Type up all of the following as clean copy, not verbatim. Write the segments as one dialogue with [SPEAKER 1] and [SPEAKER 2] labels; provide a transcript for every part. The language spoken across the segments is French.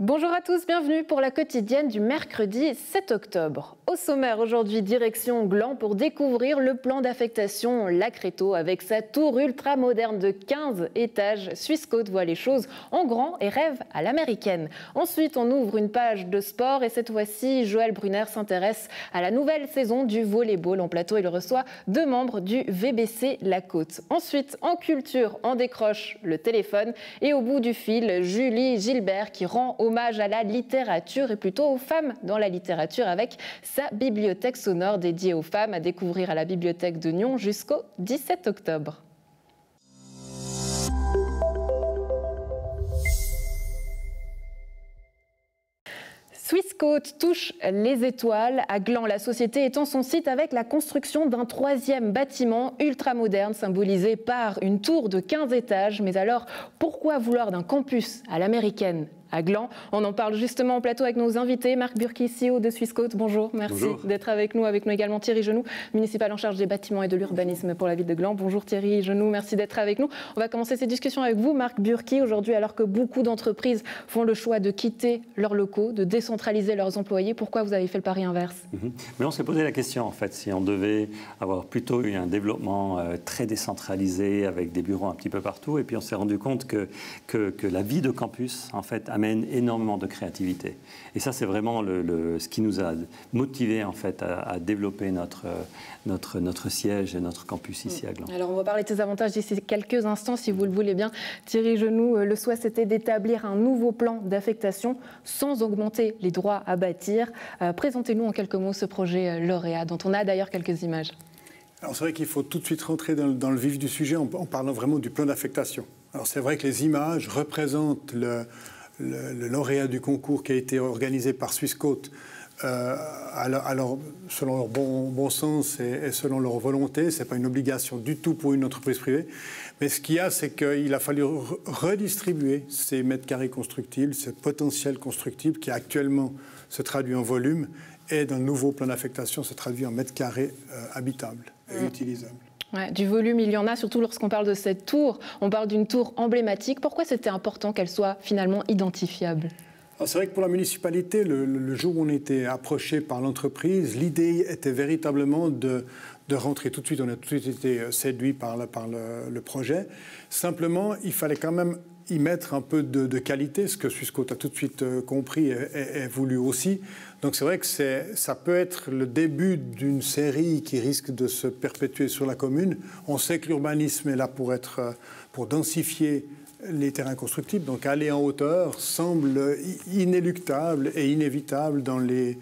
[SPEAKER 1] Bonjour à tous, bienvenue pour la quotidienne du mercredi 7 octobre. Au sommaire aujourd'hui, direction Gland pour découvrir le plan d'affectation Lacreto avec sa tour ultra moderne de 15 étages. Swissquote voit les choses en grand et rêve à l'américaine. Ensuite, on ouvre une page de sport et cette fois-ci, Joël Brunner s'intéresse à la nouvelle saison du volleyball. En plateau, il reçoit 2 membres du VBC La Côte. Ensuite, en culture, on décroche le téléphone et au bout du fil, Julie Gilbert qui rend hommage à la littérature et plutôt aux femmes dans la littérature avec sa bibliothèque sonore dédiée aux femmes à découvrir à la bibliothèque de Nyon jusqu'au 17 octobre. Swissquote touche les étoiles. À Gland, la société étend son site avec la construction d'un 3e bâtiment ultramoderne symbolisé par une tour de 15 étages. Mais alors, pourquoi vouloir d'un campus à l'américaine à Gland? On en parle justement en plateau avec nos invités. Marc Burki, CEO de Swissquote, bonjour. Merci d'être avec nous. Avec nous également Thierry Genoux, municipal en charge des bâtiments et de l'urbanisme pour la ville de Gland. Bonjour Thierry Genoux, merci d'être avec nous. On va commencer cette discussion avec vous, Marc Burki. Aujourd'hui, alors que beaucoup d'entreprises font le choix de quitter leurs locaux, de décentraliser leurs employés, pourquoi vous avez fait le pari inverse?
[SPEAKER 2] Mais on s'est posé la question, en fait, si on devait avoir plutôt eu un développement très décentralisé avec des bureaux un petit peu partout. Et puis on s'est rendu compte que la vie de campus, en fait, amène énormément de créativité. Et ça, c'est vraiment ce qui nous a motivés en fait, à développer notre siège et notre campus ici à Gland.
[SPEAKER 1] Alors, on va parler de ces avantages d'ici quelques instants, si vous le voulez bien. Thierry Genoux, le souhait, c'était d'établir un nouveau plan d'affectation sans augmenter les droits à bâtir. Présentez-nous en quelques mots ce projet lauréat, dont on a d'ailleurs quelques images.
[SPEAKER 3] Alors, c'est vrai qu'il faut tout de suite rentrer dans le vif du sujet en parlant vraiment du plan d'affectation. Alors, c'est vrai que les images représentent le lauréat du concours qui a été organisé par Swissquote, alors, selon leur bon sens et selon leur volonté. Ce n'est pas une obligation du tout pour une entreprise privée. Mais ce qu'il y a, c'est qu'il a fallu redistribuer ces mètres carrés constructibles, ce potentiel constructible qui actuellement se traduit en volume et dans le nouveau plan d'affectation se traduit en mètres carrés habitables et utilisables.
[SPEAKER 1] Ouais, du volume, il y en a, surtout lorsqu'on parle de cette tour. On parle d'une tour emblématique. Pourquoi c'était important qu'elle soit finalement identifiable?
[SPEAKER 3] C'est vrai que pour la municipalité, le jour où on était approché par l'entreprise, l'idée était véritablement de rentrer tout de suite. On a tout de suite été séduit par le projet. Simplement, il fallait quand même y mettre un peu de qualité, ce que Swissquote a tout de suite compris et voulu aussi. Donc c'est vrai que ça peut être le début d'une série qui risque de se perpétuer sur la commune. On sait que l'urbanisme est là pour densifier les terrains constructibles. Donc aller en hauteur semble inéluctable et inévitable dans les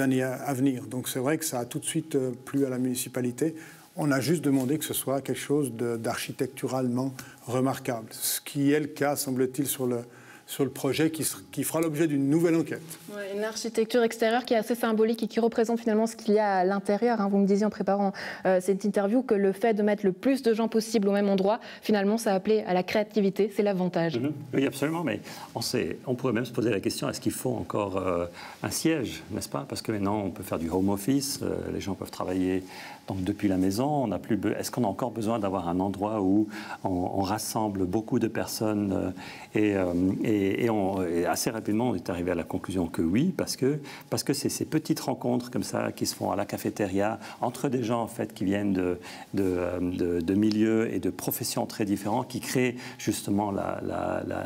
[SPEAKER 3] années à venir. Donc c'est vrai que ça a tout de suite plu à la municipalité. On a juste demandé que ce soit quelque chose d'architecturalement remarquable, ce qui est le cas, semble-t-il, sur le projet qui fera l'objet d'une nouvelle enquête.
[SPEAKER 1] Ouais, une architecture extérieure qui est assez symbolique et qui représente finalement ce qu'il y a à l'intérieur. Vous me disiez en préparant cette interview que le fait de mettre le plus de gens possible au même endroit, finalement, ça a appelé à la créativité. C'est l'avantage.
[SPEAKER 2] Oui, absolument. Mais on pourrait même se poser la question, est-ce qu'il faut encore un siège, n'est-ce pas? Parce que maintenant, on peut faire du home office, les gens peuvent travailler donc, depuis la maison. Est-ce qu'on a encore besoin d'avoir un endroit où on rassemble beaucoup de personnes et assez rapidement, on est arrivé à la conclusion que oui, parce que c'est ces petites rencontres comme ça qui se font à la cafétéria entre des gens en fait qui viennent de milieux et de professions très différents qui créent justement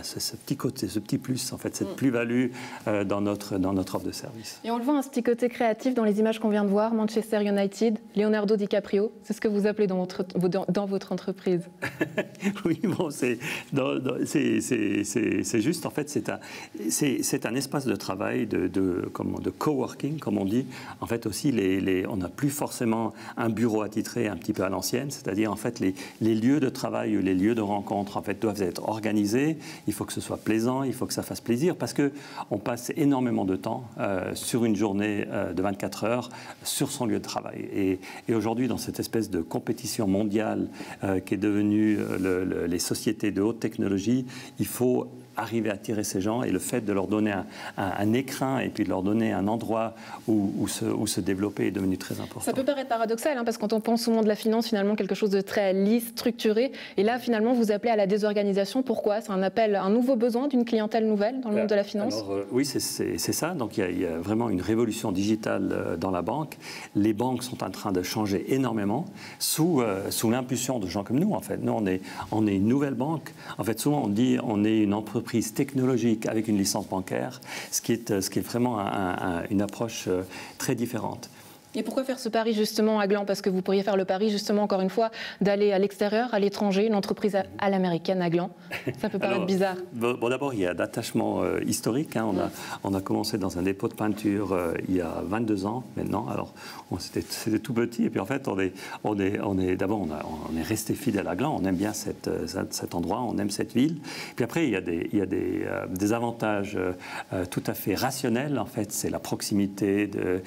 [SPEAKER 2] ce petit côté, ce petit plus en fait, cette plus-value dans notre offre de service.
[SPEAKER 1] Et on le voit un petit côté créatif dans les images qu'on vient de voir, Manchester United, Leonardo DiCaprio, c'est ce que vous appelez dans votre entreprise.
[SPEAKER 2] Oui, bon, c'est juste en fait c'est un espace de travail de coworking comme on dit. En fait aussi on n'a plus forcément un bureau attitré un petit peu à l'ancienne, c'est-à-dire en fait les lieux de travail ou les lieux de rencontre en fait doivent être organisés. Il faut que ce soit plaisant, il faut que ça fasse plaisir parce que on passe énormément de temps sur une journée de 24 heures sur son lieu de travail. Et aujourd'hui dans cette espèce de compétition mondiale qui est devenue les sociétés de haute technologie, il faut arriver à attirer ces gens, et le fait de leur donner un écrin et puis de leur donner un endroit où se développer est devenu très important.
[SPEAKER 1] Ça peut paraître paradoxal, hein, parce que quand on pense au monde de la finance, finalement quelque chose de très lisse, structuré, et là finalement vous appelez à la désorganisation. Pourquoi? C'est un appel, un nouveau besoin d'une clientèle nouvelle dans le monde de la finance?
[SPEAKER 2] Alors, oui, c'est ça. Donc il y a vraiment une révolution digitale dans la banque. Les banques sont en train de changer énormément sous l'impulsion de gens comme nous, en fait. Nous, on est une nouvelle banque. En fait, souvent on dit on est une entreprise technologique avec une licence bancaire, ce qui est vraiment une approche très différente.
[SPEAKER 1] Et pourquoi faire ce pari justement à Gland? Parce que vous pourriez faire le pari justement, encore une fois, d'aller à l'extérieur, à l'étranger, une entreprise à l'américaine à Gland. Ça peut paraître bizarre.
[SPEAKER 2] Bon, d'abord, il y a d'attachement historique. Hein. On a commencé dans un dépôt de peinture il y a 22 ans maintenant. Alors, c'était tout petit. Et puis en fait, on est resté fidèle à Gland. On aime bien cet endroit, on aime cette ville. Puis après, il y a des avantages tout à fait rationnels. En fait, c'est la proximité de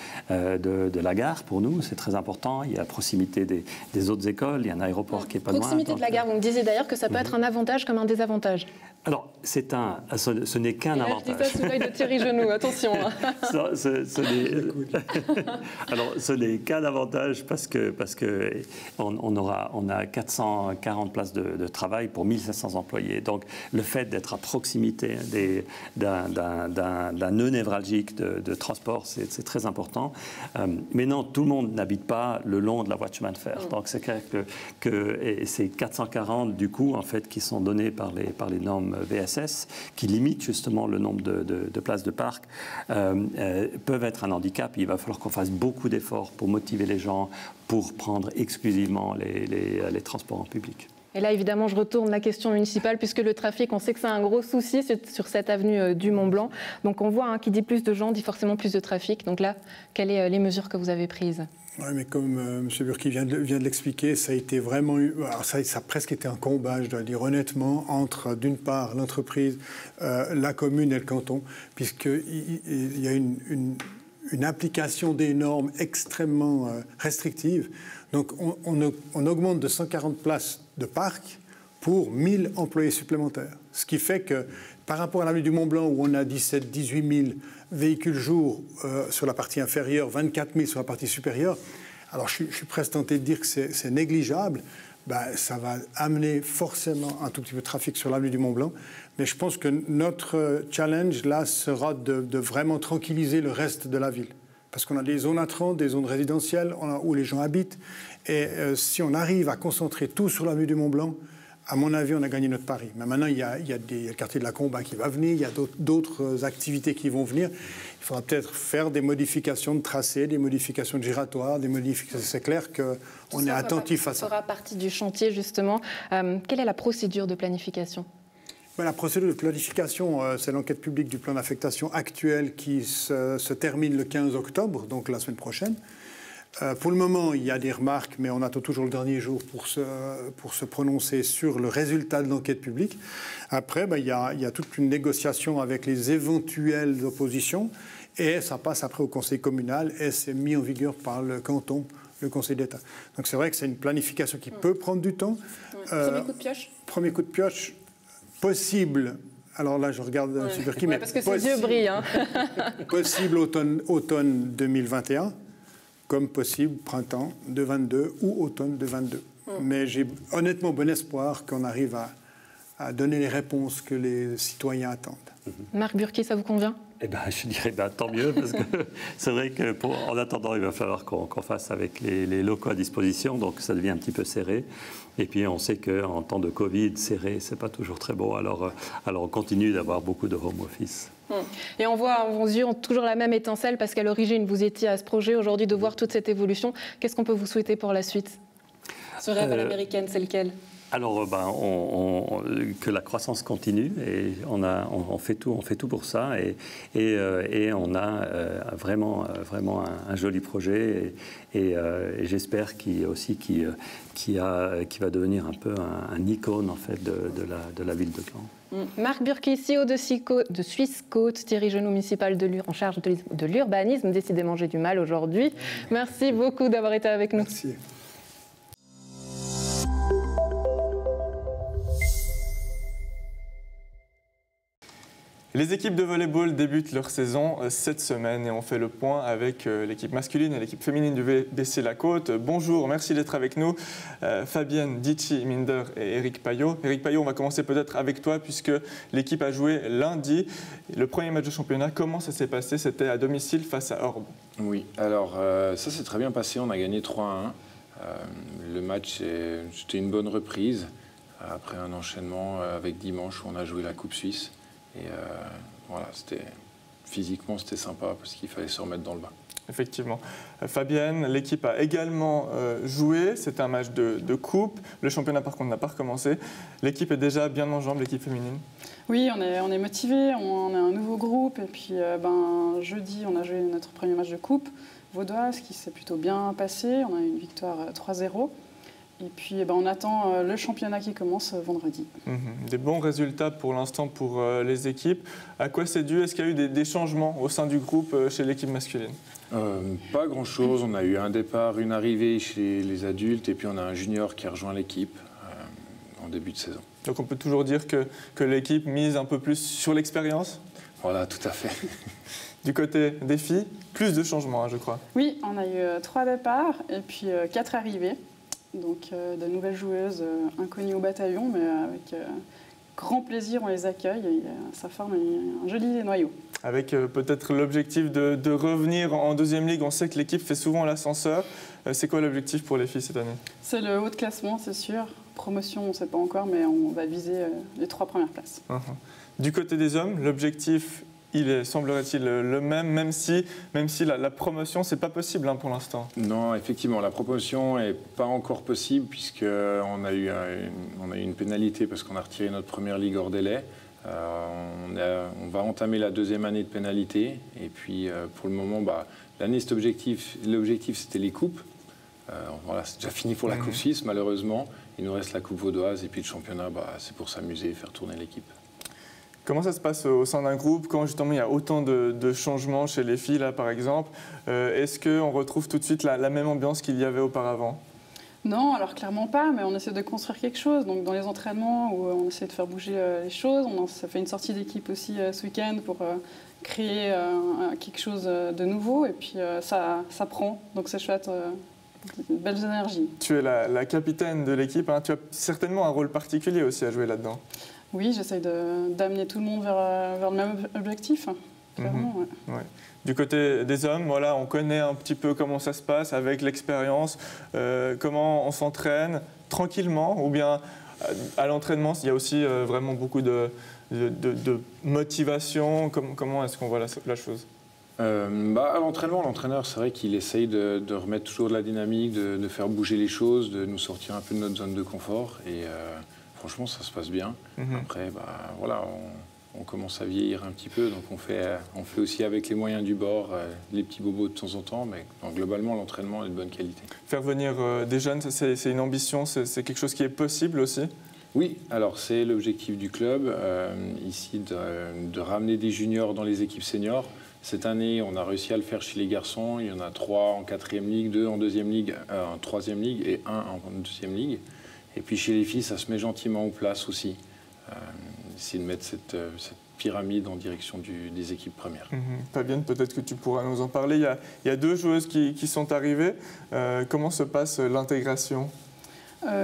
[SPEAKER 2] la gare pour nous, c'est très important. Il y a la proximité des autres écoles, il y a un aéroport qui n'est pas loin.
[SPEAKER 1] Proximité de la gare, vous me disiez d'ailleurs que ça peut être un avantage comme un désavantage.
[SPEAKER 2] Alors, ce n'est qu'un avantage.
[SPEAKER 1] Je dis ça sous l'œil de Thierry Genoux, attention.
[SPEAKER 2] Alors, ce n'est qu'un avantage parce que on a 440 places de travail pour 1500 employés. Donc, le fait d'être à proximité d'un nœud névralgique de transport, c'est très important. Mais non, tout le monde n'habite pas le long de la voie de chemin de fer. Donc, c'est clair que ces 440, du coup, en fait, qui sont donnés par les normes VSS, qui limitent justement le nombre de places de parc, peuvent être un handicap. Il va falloir qu'on fasse beaucoup d'efforts pour motiver les gens pour prendre exclusivement les transports en public.
[SPEAKER 1] Et là, évidemment, je retourne la question municipale, puisque le trafic, on sait que c'est un gros souci sur cette avenue du Mont-Blanc. Donc on voit, qui dit plus de gens, dit forcément plus de trafic. Donc là, quelles sont les mesures que vous avez prises?
[SPEAKER 3] Oui, mais comme M. Burki vient de l'expliquer, ça a été vraiment... Alors ça a presque été un combat, je dois dire honnêtement, entre, d'une part, l'entreprise, la commune et le canton, puisqu'il y a une application des normes extrêmement restrictive. Donc on augmente de 140 places de parc pour 1000 employés supplémentaires. Ce qui fait que par rapport à l'avenue du Mont-Blanc où on a 17-18 000 véhicules jour sur la partie inférieure, 24 000 sur la partie supérieure, alors je suis presque tenté de dire que c'est négligeable. Ça va amener forcément un tout petit peu de trafic sur l'avenue du Mont-Blanc. Mais je pense que notre challenge là sera de vraiment tranquilliser le reste de la ville. Parce qu'on a des zones à des zones résidentielles où les gens habitent. Et si on arrive à concentrer tout sur l'avenue du Mont-Blanc, à mon avis, on a gagné notre pari. Mais maintenant, il y a le quartier de la Combat qui va venir, il y a d'autres activités qui vont venir. Il faudra peut-être faire des modifications de tracé, des modifications de giratoires, des modifications. C'est clair qu'on est attentif à ça.
[SPEAKER 1] Ça fera partie du chantier, justement. Quelle est la procédure de planification ?
[SPEAKER 3] La procédure de planification, c'est l'enquête publique du plan d'affectation actuel qui se termine le 15 octobre, donc la semaine prochaine. Pour le moment, il y a des remarques, mais on attend toujours le dernier jour pour se prononcer sur le résultat de l'enquête publique. Après, il y a toute une négociation avec les éventuelles oppositions, et ça passe après au conseil communal, et c'est mis en vigueur par le canton, le conseil d'État. Donc c'est vrai que c'est une planification qui peut prendre du temps.
[SPEAKER 1] Premier coup de pioche.
[SPEAKER 3] Premier coup de pioche. Possible, alors là je regarde M. Burki, mais
[SPEAKER 1] parce que ses yeux brillent.
[SPEAKER 3] Possible automne 2021, comme possible printemps de 22 ou automne de 22. Mais j'ai honnêtement bon espoir qu'on arrive à donner les réponses que les citoyens attendent.
[SPEAKER 1] Marc Burki, ça vous convient ?
[SPEAKER 2] Je dirais tant mieux, parce que c'est vrai qu'en attendant, il va falloir qu'on fasse avec les locaux à disposition, donc ça devient un petit peu serré. Et puis on sait qu'en temps de Covid, serré, c'est pas toujours très bon, alors on continue d'avoir beaucoup de home office.
[SPEAKER 1] Et on voit vos yeux ont toujours la même étincelle, parce qu'à l'origine, vous étiez à ce projet. Aujourd'hui, de voir toute cette évolution, qu'est-ce qu'on peut vous souhaiter pour la suite ? Ce rêve à l'américaine, c'est lequel ?
[SPEAKER 2] Alors, que la croissance continue, et on fait tout pour ça, et on a vraiment un joli projet, et j'espère qu'il va devenir un peu un icône en fait de la ville de Gland.
[SPEAKER 1] Marc Burki, CEO de Suisse Côte, Thierry Genoux, municipal en charge de l'urbanisme. Décidément, j'ai du mal aujourd'hui. Merci beaucoup d'avoir été avec nous.
[SPEAKER 3] Merci.
[SPEAKER 4] Les équipes de volleyball débutent leur saison cette semaine et on fait le point avec l'équipe masculine et l'équipe féminine du VBC La Côte. Bonjour, merci d'être avec nous. Fabienne Ditchi-Minder et Eric Payot. Eric Payot, on va commencer peut-être avec toi puisque l'équipe a joué lundi. Le premier match de championnat, comment ça s'est passé? C'était à domicile face à Orbe.
[SPEAKER 5] Oui, alors ça s'est très bien passé. On a gagné 3-1. Le match, c'était une bonne reprise après un enchaînement avec dimanche où on a joué la Coupe Suisse. Et voilà, physiquement, c'était sympa parce qu'il fallait se remettre dans le bain.
[SPEAKER 4] Effectivement. Fabienne, l'équipe a également joué. C'était un match de coupe. Le championnat, par contre, n'a pas recommencé. L'équipe est déjà bien en jambes, l'équipe féminine?
[SPEAKER 6] Oui, on est motivés. On a un nouveau groupe. Et puis, jeudi, on a joué notre premier match de coupe vaudoise qui s'est plutôt bien passé. On a eu une victoire 3-0. Et puis, on attend le championnat qui commence vendredi.
[SPEAKER 4] Des bons résultats pour l'instant pour les équipes. À quoi c'est dû? Est-ce qu'il y a eu des changements au sein du groupe chez l'équipe masculine?
[SPEAKER 5] Pas grand-chose. On a eu un départ, une arrivée chez les adultes et puis on a un junior qui a rejoint l'équipe en début de saison.
[SPEAKER 4] Donc on peut toujours dire que l'équipe mise un peu plus sur l'expérience?
[SPEAKER 5] Voilà, tout à fait.
[SPEAKER 4] Du côté des filles, plus de changements, je crois.
[SPEAKER 6] Oui, on a eu 3 départs et puis 4 arrivées. Donc de nouvelles joueuses inconnues au bataillon, mais avec grand plaisir on les accueille et ça forme un joli noyau.
[SPEAKER 4] Avec peut-être l'objectif de revenir en deuxième ligue. On sait que l'équipe fait souvent l'ascenseur. C'est quoi l'objectif pour les filles cette année? C'est
[SPEAKER 6] le haut de classement, c'est sûr. Promotion, on ne sait pas encore, mais on va viser les 3 premières places.
[SPEAKER 4] Du côté des hommes, l'objectif, il est, semblerait-il, le même si la promotion, c'est pas possible pour l'instant.
[SPEAKER 5] Non, effectivement, la promotion n'est pas encore possible puisqu'on a eu une pénalité parce qu'on a retiré notre première ligue hors délai. On va entamer la 2e année de pénalité. Et puis, pour le moment, l'année, l'objectif, c'était les coupes. Voilà, c'est déjà fini pour la Coupe Suisse, malheureusement. Il nous reste la Coupe vaudoise et puis le championnat, c'est pour s'amuser et faire tourner l'équipe.
[SPEAKER 4] Comment ça se passe au sein d'un groupe quand justement il y a autant de changements chez les filles, là, par exemple? Est-ce qu'on retrouve tout de suite la même ambiance qu'il y avait auparavant?
[SPEAKER 6] Non, alors clairement pas, mais on essaie de construire quelque chose. Donc dans les entraînements où on essaie de faire bouger les choses, ça fait une sortie d'équipe aussi ce week-end pour créer quelque chose de nouveau. Et puis ça prend, donc c'est chouette. Belles énergies.
[SPEAKER 4] Tu es la capitaine de l'équipe, tu as certainement un rôle particulier aussi à jouer là-dedans.
[SPEAKER 6] Oui, j'essaye d'amener tout le monde vers le même objectif, clairement.
[SPEAKER 4] Ouais. Du côté des hommes, voilà, on connaît un petit peu comment ça se passe avec l'expérience, comment on s'entraîne tranquillement, ou bien à l'entraînement, il y a aussi vraiment beaucoup de motivation. Comment est-ce qu'on voit la chose?
[SPEAKER 5] À l'entraînement, l'entraîneur, c'est vrai qu'il essaye de remettre toujours de la dynamique, de faire bouger les choses, de nous sortir un peu de notre zone de confort. Et franchement, ça se passe bien. Après, voilà, on commence à vieillir un petit peu, donc on fait aussi avec les moyens du bord, les petits bobos de temps en temps, mais globalement, l'entraînement est de bonne qualité.
[SPEAKER 4] Faire venir des jeunes, c'est une ambition, c'est quelque chose qui est possible aussi?
[SPEAKER 5] Oui, alors c'est l'objectif du club, ici, de ramener des juniors dans les équipes seniors. Cette année, on a réussi à le faire chez les garçons. Il y en a 3 en 4e ligue, 2 en 2e ligue, 1 en 3e ligue et 1 en 2e ligue. Et puis chez les filles, ça se met gentiment en place aussi. Essayer de mettre cette pyramide en direction des équipes premières.
[SPEAKER 4] Fabienne, peut-être que tu pourras nous en parler. Il y a 2 joueuses qui sont arrivées. Comment se passe l'intégration?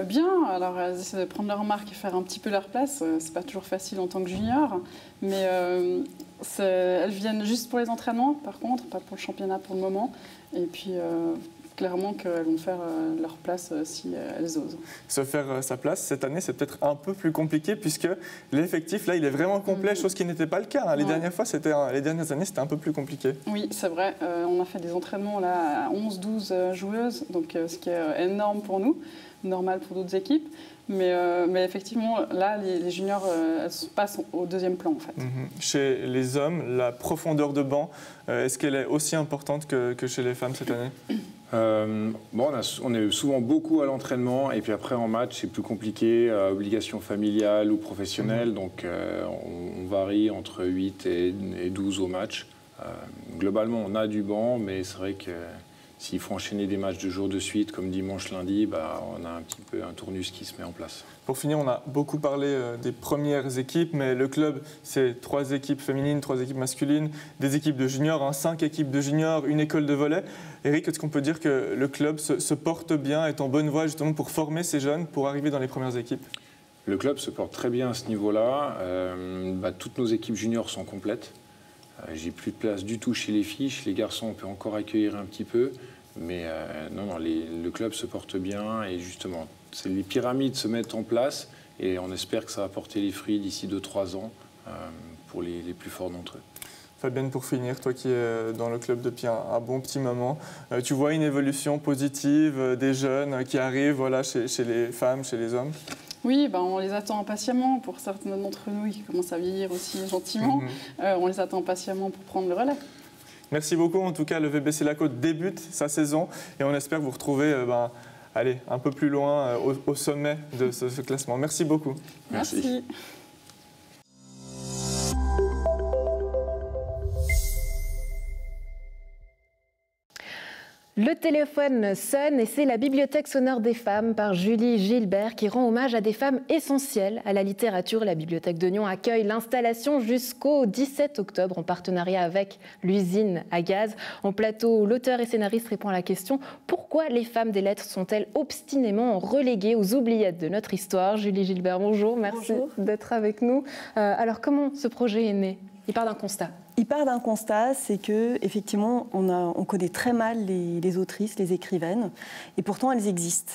[SPEAKER 6] Bien, alors elles essaient de prendre leur marque et faire un petit peu leur place. C'est pas toujours facile en tant que junior, mais elles viennent juste pour les entraînements, par contre, pas pour le championnat pour le moment. Et puis clairement qu'elles vont faire leur place si elles osent.
[SPEAKER 4] Se faire sa place cette année, c'est peut-être un peu plus compliqué puisque l'effectif là, il est vraiment complet, chose qui n'était pas le cas. Les dernières années, c'était un peu plus compliqué.
[SPEAKER 6] Oui, c'est vrai. On a fait des entraînements là à 11-12 joueuses, donc ce qui est énorme pour nous. Normal pour d'autres équipes, mais effectivement, là, les juniors elles passent au 2e plan, en fait.
[SPEAKER 4] Chez les hommes, la profondeur de banc, est-ce qu'elle est aussi importante que chez les femmes cette année?
[SPEAKER 5] On est souvent beaucoup à l'entraînement, et puis après, en match, c'est plus compliqué, obligation familiale ou professionnelle, donc on varie entre 8 et 12 au match. Globalement, on a du banc, mais c'est vrai que s'il faut enchaîner des matchs de jours de suite, comme dimanche, lundi, on a un petit peu un tournus qui se met en place.
[SPEAKER 4] Pour finir, on a beaucoup parlé des premières équipes, mais le club, c'est 3 équipes féminines, 3 équipes masculines, des équipes de juniors, 5 équipes de juniors, une école de volley. Eric, est-ce qu'on peut dire que le club se porte bien, est en bonne voie justement pour former ces jeunes, pour arriver dans les premières équipes?
[SPEAKER 5] Le club se porte très bien à ce niveau-là. Toutes nos équipes juniors sont complètes. J'ai plus de place du tout chez les filles. Chez les garçons, on peut encore accueillir un petit peu. Mais le club se porte bien et justement, les pyramides se mettent en place et on espère que ça va porter les fruits d'ici 2-3 ans pour les plus forts d'entre eux.
[SPEAKER 4] Fabienne, pour finir, toi qui es dans le club depuis un bon petit moment, tu vois une évolution positive des jeunes qui arrivent chez les femmes, chez les hommes?
[SPEAKER 6] Oui, on les attend impatiemment. Pour certains d'entre nous qui commencent à vieillir aussi gentiment, on les attend impatiemment pour prendre le relais.
[SPEAKER 4] Merci beaucoup. En tout cas, le VBC La Côte débute sa saison et on espère vous retrouver un peu plus loin au sommet de ce classement. Merci beaucoup.
[SPEAKER 6] Merci.
[SPEAKER 1] Le téléphone sonne et c'est la Bibliothèque sonore des femmes par Julie Gilbert qui rend hommage à des femmes essentielles à la littérature. La Bibliothèque de Nyon accueille l'installation jusqu'au 17 octobre en partenariat avec l'usine à gaz. En plateau, l'auteur et scénariste répond à la question « Pourquoi les femmes des lettres sont-elles obstinément reléguées aux oubliettes de notre histoire ?» Julie Gilbert, bonjour, merci d'être avec nous. Alors comment ce projet est né ? Il part d'un constat.
[SPEAKER 7] Il part d'un constat, c'est que effectivement, on connaît très mal les autrices, les écrivaines, et pourtant elles existent.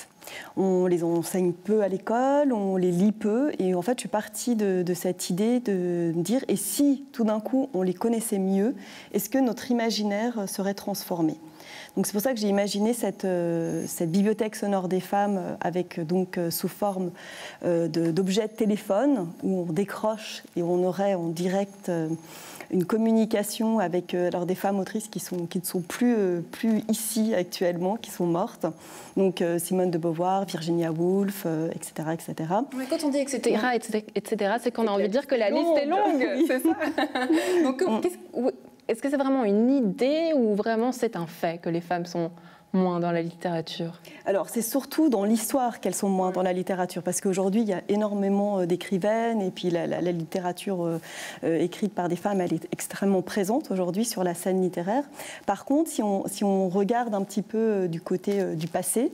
[SPEAKER 7] On les enseigne peu à l'école, on les lit peu, et en fait, je suis partie de cette idée de me dire, et si tout d'un coup on les connaissait mieux, est-ce que notre imaginaire serait transformé ? Donc c'est pour ça que j'ai imaginé cette bibliothèque sonore des femmes avec donc sous forme d'objets de téléphone où on décroche et on aurait en direct une communication avec des femmes autrices qui ne sont plus ici actuellement, qui sont mortes. Donc Simone de Beauvoir, Virginia Woolf, etc., etc.
[SPEAKER 1] Mais quand on dit etc., c'est qu'on a envie de dire que la liste est longue. Oui. C'est ça. Donc est-ce que c'est vraiment une idée ou vraiment c'est un fait que les femmes sont moins dans la littérature?
[SPEAKER 7] Alors, c'est surtout dans l'histoire qu'elles sont moins dans la littérature, parce qu'aujourd'hui, il y a énormément d'écrivaines, et puis la littérature écrite par des femmes, elle est extrêmement présente aujourd'hui sur la scène littéraire. Par contre, si on regarde un petit peu du côté du passé,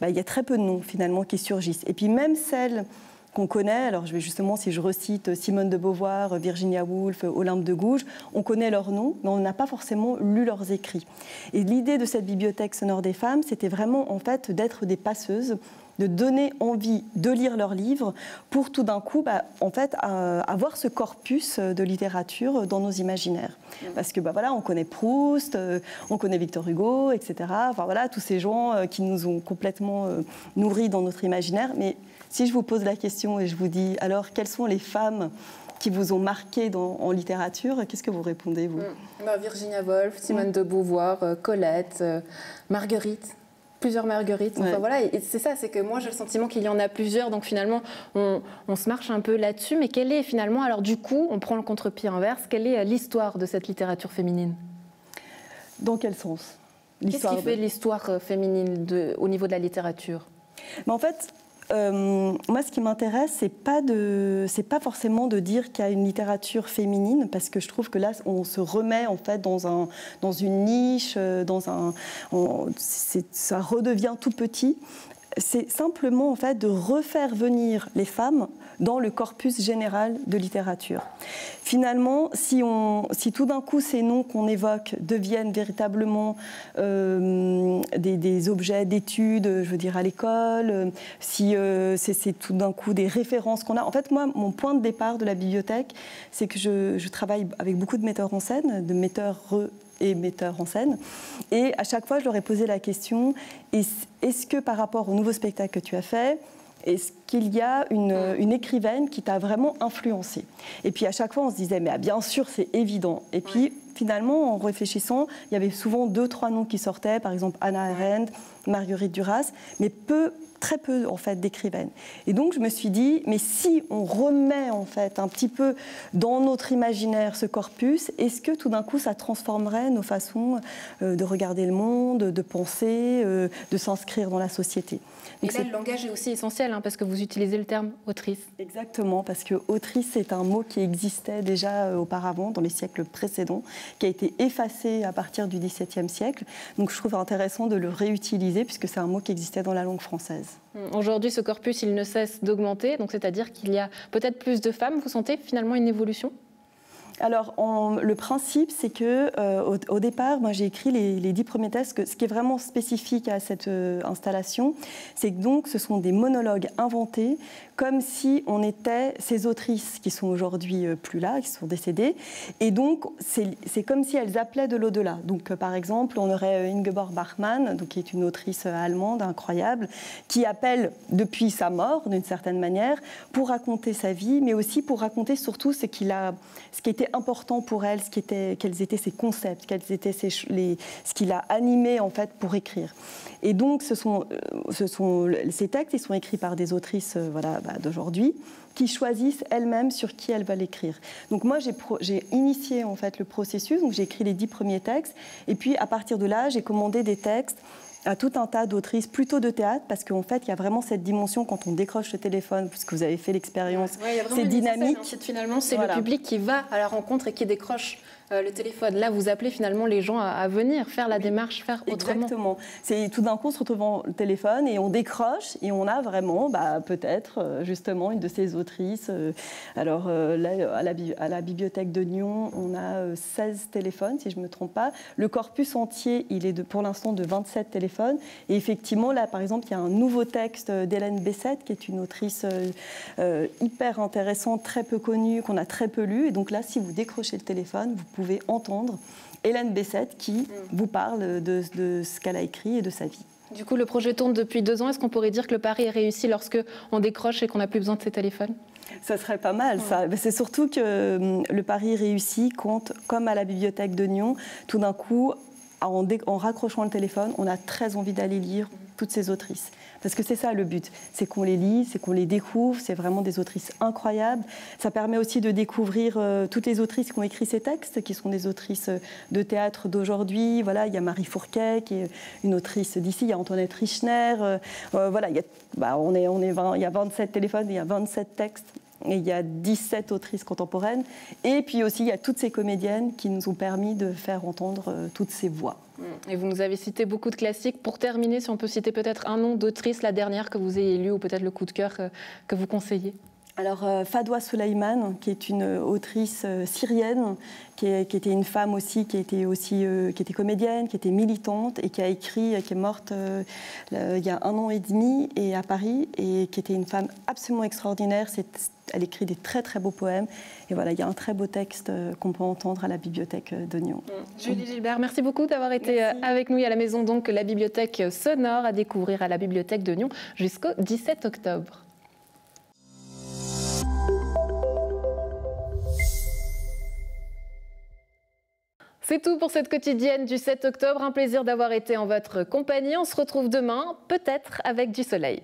[SPEAKER 7] il y a très peu de noms, finalement, qui surgissent. Et puis même celles qu'on connaît, alors je vais justement, si je recite Simone de Beauvoir, Virginia Woolf, Olympe de Gouges, on connaît leurs noms, mais on n'a pas forcément lu leurs écrits. Et l'idée de cette bibliothèque sonore des femmes, c'était vraiment en fait d'être des passeuses, de donner envie de lire leurs livres pour tout d'un coup, en fait, avoir ce corpus de littérature dans nos imaginaires. Parce que on connaît Proust, on connaît Victor Hugo, etc. Enfin voilà, tous ces gens qui nous ont complètement nourris dans notre imaginaire. Mais si je vous pose la question et je vous dis, alors, quelles sont les femmes qui vous ont marqué en littérature, qu'est-ce que vous répondez, vous ?
[SPEAKER 1] Virginia Woolf, Simone de Beauvoir, Colette, Marguerite. Plusieurs Marguerites. Enfin, voilà, et c'est ça, c'est que moi j'ai le sentiment qu'il y en a plusieurs, donc finalement on se marche un peu là-dessus. Mais quelle est finalement, alors du coup, on prend le contre-pied inverse, quelle est l'histoire de cette littérature féminine ?
[SPEAKER 7] Dans quel sens ?
[SPEAKER 1] Qu'est-ce qui fait l'histoire féminine au niveau de la littérature ?
[SPEAKER 7] En fait, moi, ce qui m'intéresse, c'est pas forcément de dire qu'il y a une littérature féminine, parce que je trouve que là, on se remet en fait dans une niche, ça redevient tout petit. C'est simplement en fait de refaire venir les femmes dans le corpus général de littérature. Finalement, si tout d'un coup ces noms qu'on évoque deviennent véritablement des objets d'études, je veux dire à l'école, si c'est tout d'un coup des références qu'on a. En fait, moi, mon point de départ de la bibliothèque, c'est que je travaille avec beaucoup de metteurs en scène, de metteurs en scène. Et à chaque fois, je leur ai posé la question, est-ce que par rapport au nouveau spectacle que tu as fait, est-ce qu'il y a une écrivaine qui t'a vraiment influencé ? Et puis à chaque fois, on se disait, mais bien sûr, c'est évident. Et puis finalement, en réfléchissant, il y avait souvent 2-3 noms qui sortaient, par exemple Hannah Arendt, Marguerite Duras, mais très peu en fait d'écrivaines. Et donc je me suis dit, mais si on remet en fait un petit peu dans notre imaginaire ce corpus, est-ce que tout d'un coup ça transformerait nos façons de regarder le monde, de penser, de s'inscrire dans la société.
[SPEAKER 1] Donc et là, le langage est aussi essentiel, hein, parce que vous utilisez le terme autrice.
[SPEAKER 7] Exactement, parce que autrice, c'est un mot qui existait déjà auparavant, dans les siècles précédents, qui a été effacé à partir du XVIIe siècle. Donc je trouve intéressant de le réutiliser, puisque c'est un mot qui existait dans la langue française.
[SPEAKER 1] Aujourd'hui, ce corpus, il ne cesse d'augmenter, donc c'est-à-dire qu'il y a peut-être plus de femmes. Vous sentez finalement une évolution ?
[SPEAKER 7] Alors, le principe, c'est que au départ, moi, j'ai écrit les 10 premiers textes. Ce qui est vraiment spécifique à cette installation, c'est que donc, ce sont des monologues inventés, comme si on était ces autrices qui sont aujourd'hui plus là, qui sont décédées. Et donc, c'est comme si elles appelaient de l'au-delà. Donc, par exemple, on aurait Ingeborg Bachmann, donc, qui est une autrice allemande incroyable, qui appelle depuis sa mort, d'une certaine manière, pour raconter sa vie, mais aussi pour raconter surtout ce qui était important pour elle, quels étaient ses concepts, quels étaient ce qui l'a animée en fait pour écrire. Et donc ces textes, ils sont écrits par des autrices d'aujourd'hui qui choisissent elles-mêmes sur qui elles veulent écrire. Donc moi j'ai initié en fait le processus, donc j'ai écrit les 10 premiers textes et puis à partir de là j'ai commandé des textes à tout un tas d'autrices, plutôt de théâtre, parce qu'en fait, il y a vraiment cette dimension quand on décroche le téléphone, puisque vous avez fait l'expérience, c'est dynamique.
[SPEAKER 1] Finalement, c'est le public qui va à la rencontre et qui décroche le téléphone. Là, vous appelez finalement les gens à venir, faire la démarche, faire autrement.
[SPEAKER 7] Exactement. C'est tout d'un coup, on se retrouve devant le téléphone et on décroche et on a vraiment, peut-être, justement, une de ces autrices. Alors là, à la bibliothèque de Nyon, on a 16 téléphones, si je ne me trompe pas. Le corpus entier, il est pour l'instant de 27 téléphones. Et effectivement, là, par exemple, il y a un nouveau texte d'Hélène Bessette, qui est une autrice hyper intéressante, très peu connue, qu'on a très peu lue. Et donc là, si vous décrochez le téléphone, vous pouvez entendre Hélène Bessette qui vous parle de ce qu'elle a écrit et de sa vie.
[SPEAKER 1] Du coup, le projet tourne depuis 2 ans. Est-ce qu'on pourrait dire que le pari est réussi lorsque on décroche et qu'on n'a plus besoin de ses téléphones ?
[SPEAKER 7] Ça serait pas mal, ça. C'est surtout que le pari réussi quand, comme à la bibliothèque de Nyon, tout d'un coup, en raccrochant le téléphone, on a très envie d'aller lire toutes ces autrices. Parce que c'est ça le but, c'est qu'on les lit, c'est qu'on les découvre, c'est vraiment des autrices incroyables. Ça permet aussi de découvrir toutes les autrices qui ont écrit ces textes, qui sont des autrices de théâtre d'aujourd'hui. Voilà, il y a Marie Fourquet, qui est une autrice d'ici, il y a Antoinette Richner. Voilà, il y a 27 téléphones, il y a 27 textes. Et il y a 17 autrices contemporaines. Et puis aussi, il y a toutes ces comédiennes qui nous ont permis de faire entendre toutes ces voix.
[SPEAKER 1] Et vous nous avez cité beaucoup de classiques. Pour terminer, si on peut citer peut-être un nom d'autrice, la dernière que vous ayez lue, ou peut-être le coup de cœur que vous conseillez.
[SPEAKER 7] Alors, Fadwa Sulayman, qui est une autrice syrienne, qui était une femme aussi, qui était comédienne, qui était militante et qui a écrit, qui est morte il y a 1 an et demi et à Paris, et qui était une femme absolument extraordinaire. Elle écrit des très très beaux poèmes. Et voilà, il y a un très beau texte qu'on peut entendre à la bibliothèque de Nyon.
[SPEAKER 1] Julie Gilbert, merci beaucoup d'avoir été avec nous. Il y a à la maison donc la bibliothèque sonore à découvrir à la bibliothèque de Nyon jusqu'au 17 octobre. C'est tout pour cette quotidienne du 7 octobre. Un plaisir d'avoir été en votre compagnie. On se retrouve demain, peut-être avec du soleil.